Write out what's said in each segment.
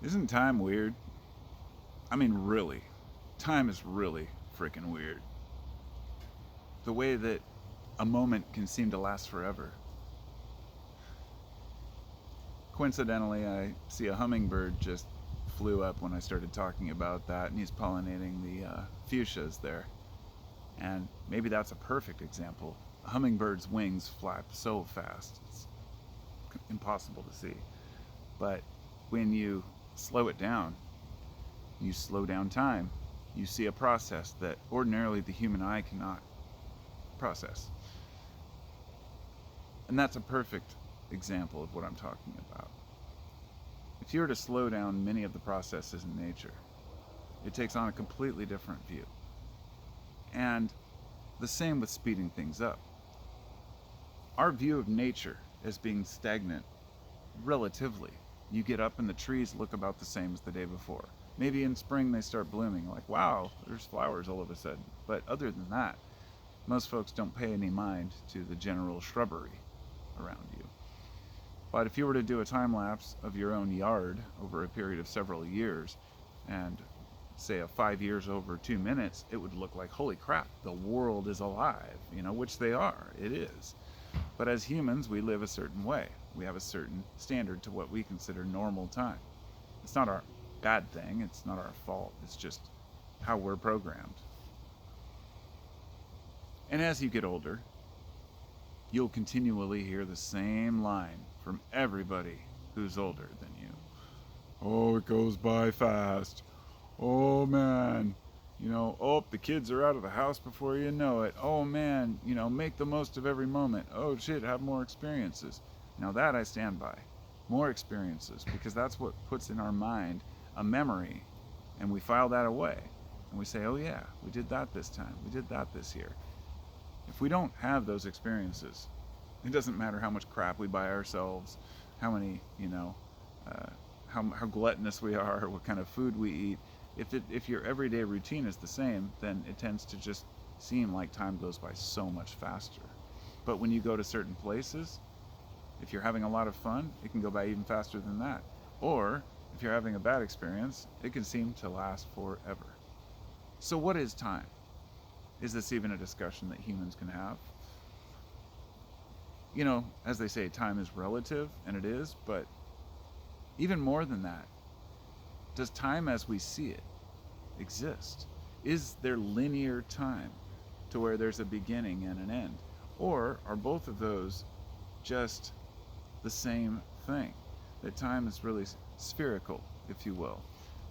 Isn't time weird? I mean, really. Time is really freaking weird. The way that a moment can seem to last forever. Coincidentally, I see a hummingbird just flew up when I started talking about that, and he's pollinating the fuchsias there. And maybe that's a perfect example. A hummingbird's wings flap so fast, it's impossible to see. But when you slow it down, you slow down time, you see a process that ordinarily the human eye cannot process. And that's a perfect example of what I'm talking about. If you were to slow down many of the processes in nature, it takes on a completely different view. And the same with speeding things up. Our view of nature as being stagnant, relatively. You get up and the trees look about the same as the day before. Maybe in spring they start blooming, like, wow, there's flowers all of a sudden. But other than that, most folks don't pay any mind to the general shrubbery around you. But if you were to do a time lapse of your own yard over a period of several years, and say a 5 years over 2 minutes, it would look like, holy crap, the world is alive, which they are, it is. But as humans, we live a certain way. We have a certain standard to what we consider normal time. It's not our bad thing, it's not our fault, it's just how we're programmed. And as you get older, you'll continually hear the same line from everybody who's older than you. Oh, it goes by fast. Oh man, oh, the kids are out of the house before you know it. Oh man, make the most of every moment. Oh shit, have more experiences. Now that I stand by. More experiences, because that's what puts in our mind a memory, and we file that away. And we say, oh yeah, we did that this time. We did that this year. If we don't have those experiences, it doesn't matter how much crap we buy ourselves, how many, how gluttonous we are, what kind of food we eat. If your everyday routine is the same, then it tends to just seem like time goes by so much faster. But when you go to certain places, if you're having a lot of fun, it can go by even faster than that. Or if you're having a bad experience, it can seem to last forever. So what is time? Is this even a discussion that humans can have? As they say, time is relative, and it is, but even more than that, does time as we see it exist? Is there linear time to where there's a beginning and an end? Or are both of those just the same thing? That time is really spherical, if you will,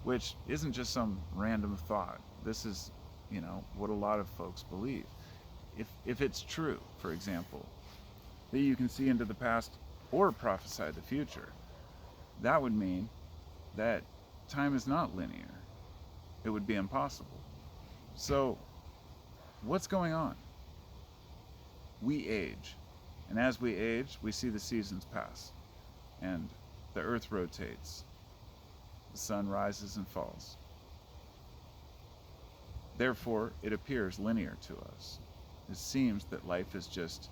which isn't just some random thought. This is, what a lot of folks believe. If it's true, for example, that you can see into the past or prophesy the future, that would mean that time is not linear. It would be impossible. So, what's going on? We age. And as we age, we see the seasons pass. And the earth rotates. The sun rises and falls. Therefore, it appears linear to us. It seems that life is just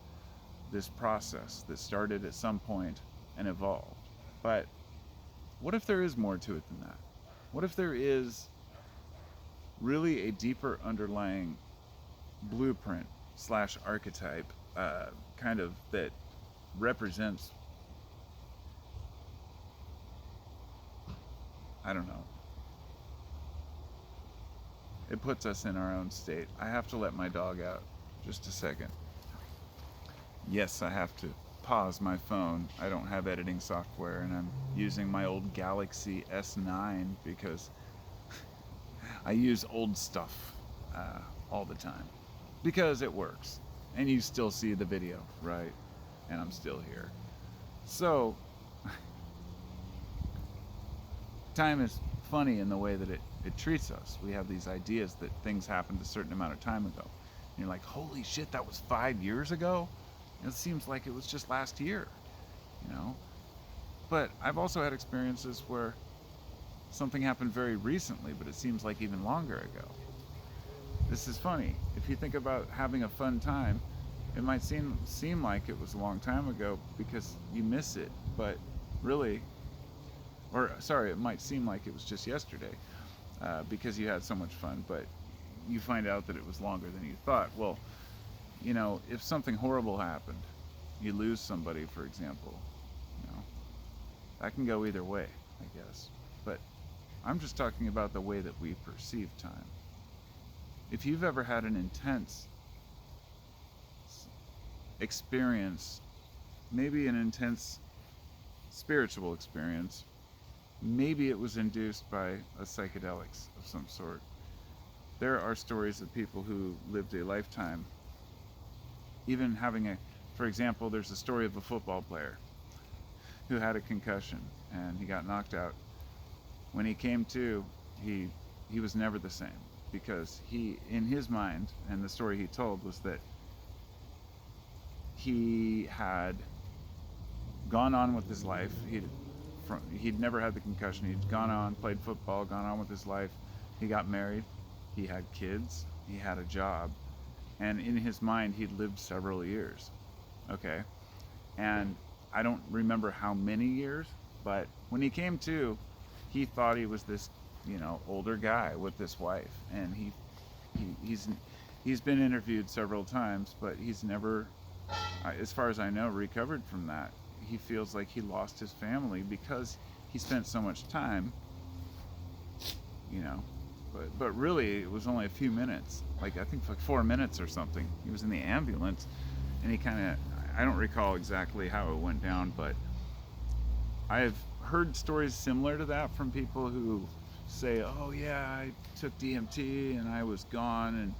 this process that started at some point and evolved. But what if there is more to it than that? What if there is really a deeper underlying blueprint slash archetype kind of that represents, I don't know, it puts us in our own state. I have to let my dog out just a second. Yes, I have to pause my phone. I don't have editing software, and I'm using my old Galaxy S9 because I use old stuff all the time because it works, and you still see the video, right? And I'm still here. So time is funny in the way that it treats us. We have these ideas that things happened a certain amount of time ago, and you're like, holy shit, that was 5 years ago. It seems like it was just last year, But I've also had experiences where something happened very recently, but it seems like even longer ago. This is funny. If you think about having a fun time, it might seem like it was a long time ago because you miss it, but really, or sorry, it might seem like it was just yesterday because you had so much fun, but you find out that it was longer than you thought. Well, if something horrible happened, you lose somebody, for example, that can go either way, I guess. But I'm just talking about the way that we perceive time. If you've ever had an intense experience, maybe an intense spiritual experience, maybe it was induced by a psychedelics of some sort. There are stories of people who lived a lifetime, even having for example, there's a story of a football player who had a concussion and he got knocked out. When he came to, he was never the same, because he, in his mind, and the story he told was that he had gone on with his life. He'd never had the concussion. He'd gone on, played football, gone on with his life. He got married. He had kids. He had a job. And in his mind, he'd lived several years. Okay? And I don't remember how many years, but when he came to, he thought he was this, older guy with this wife. And he's been interviewed several times, but he's never, as far as I know, recovered from that. He feels like he lost his family because he spent so much time, but really it was only a few minutes, I think 4 minutes or something. He was in the ambulance, and I don't recall exactly how it went down, but I've heard stories similar to that from people who say, oh yeah, I took DMT and I was gone and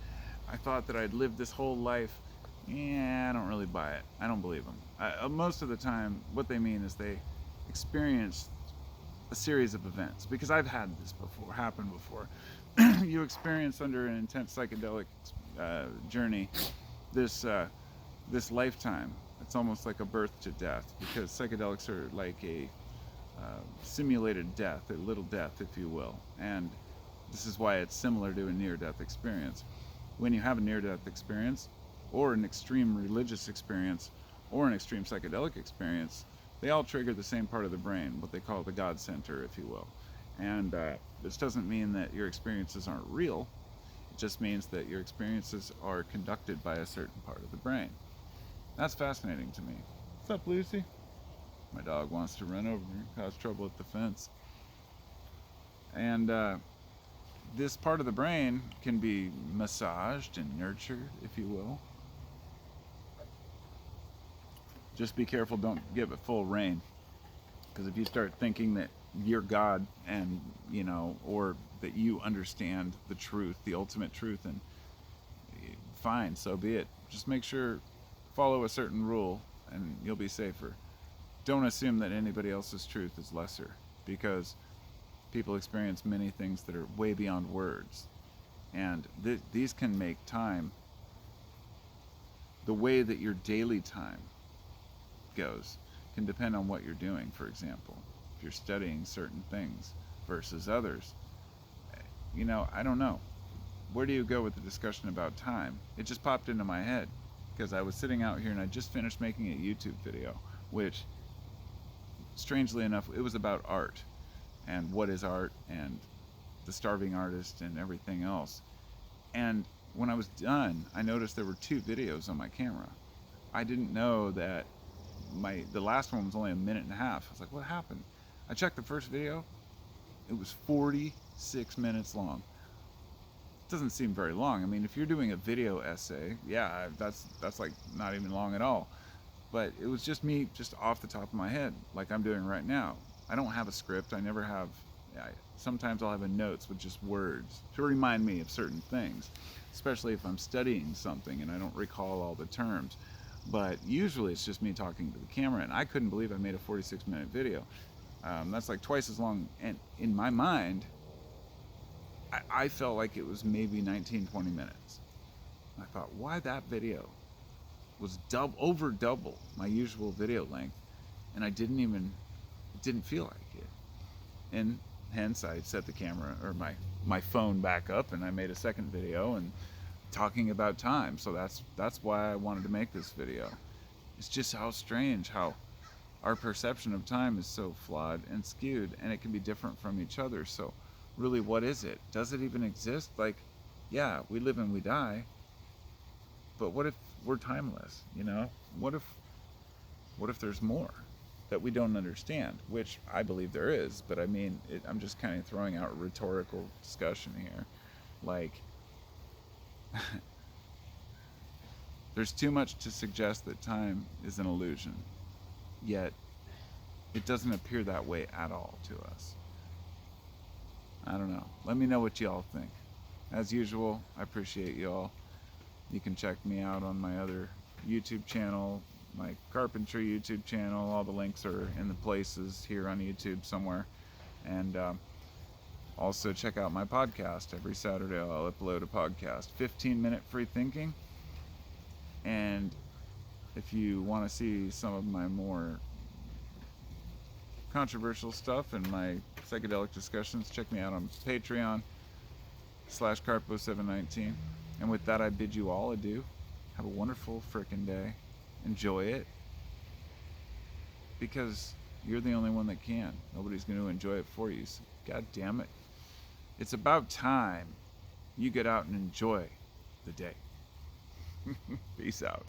I thought that I'd lived this whole life. Yeah, I don't really buy it. I don't believe them. Most of the time, what they mean is they experienced a series of events, because I've had this happen before. You experience under an intense psychedelic journey this lifetime. It's almost like a birth to death, because psychedelics are like a simulated death, a little death, if you will. And this is why it's similar to a near-death experience. When you have a near-death experience, or an extreme religious experience, or an extreme psychedelic experience, they all trigger the same part of the brain, what they call the God center, if you will. And this doesn't mean that your experiences aren't real. It just means that your experiences are conducted by a certain part of the brain. That's fascinating to me. What's up, Lucy? My dog wants to run over me, cause trouble at the fence. And this part of the brain can be massaged and nurtured, if you will. Just be careful, don't give it full reign. Because if you start thinking that you're God and, or that you understand the truth, the ultimate truth, and fine, so be it. Just make sure, follow a certain rule and you'll be safer. Don't assume that anybody else's truth is lesser, because people experience many things that are way beyond words. And these can make time, the way that your daily time goes, can depend on what you're doing. For example, if you're studying certain things versus others, I don't know. Where do you go with the discussion about time? It just popped into my head because I was sitting out here and I just finished making a YouTube video, which, strangely enough, it was about art and what is art and the starving artist and everything else. And when I was done, I noticed there were 2 videos on my camera. I didn't know that the last one was only a minute and a half. I was like, what happened? I checked the first video. It was 46 minutes long. It doesn't seem very long. I mean, if you're doing a video essay, yeah, that's like not even long at all. But it was just me, just off the top of my head, like I'm doing right now. I don't have a script. I never have. Sometimes I'll have a notes with just words to remind me of certain things, especially if I'm studying something and I don't recall all the terms. But usually it's just me talking to the camera, and I couldn't believe I made a 46-minute video. That's like twice as long, and in my mind, I felt like it was maybe 19, 20 minutes. I thought, why that video was over double my usual video length, and it didn't feel like it. And hence I set the camera, or my phone back up, and I made a second video and talking about time. So that's why I wanted to make this video. It's just how strange how our perception of time is so flawed and skewed, and it can be different from each other. So really, what is it? Does it even exist? Like, yeah, we live and we die, but what if we're timeless? What if there's more that we don't understand? Which I believe there is, but I mean, I'm just kind of throwing out a rhetorical discussion here. Like, there's too much to suggest that time is an illusion, yet it doesn't appear that way at all to us. I don't know. Let me know what y'all think. As usual, I appreciate y'all. You can check me out on my other YouTube channel, my carpentry YouTube channel. All the links are in the places here on YouTube somewhere. And also check out my podcast. Every Saturday I'll upload a podcast. 15-minute free thinking. And if you want to see some of my more controversial stuff and my psychedelic discussions, check me out on Patreon/Carpo719. And with that, I bid you all adieu. Have a wonderful frickin' day. Enjoy it. Because you're the only one that can. Nobody's going to enjoy it for you. So, God damn it. It's about time you get out and enjoy the day. Peace out.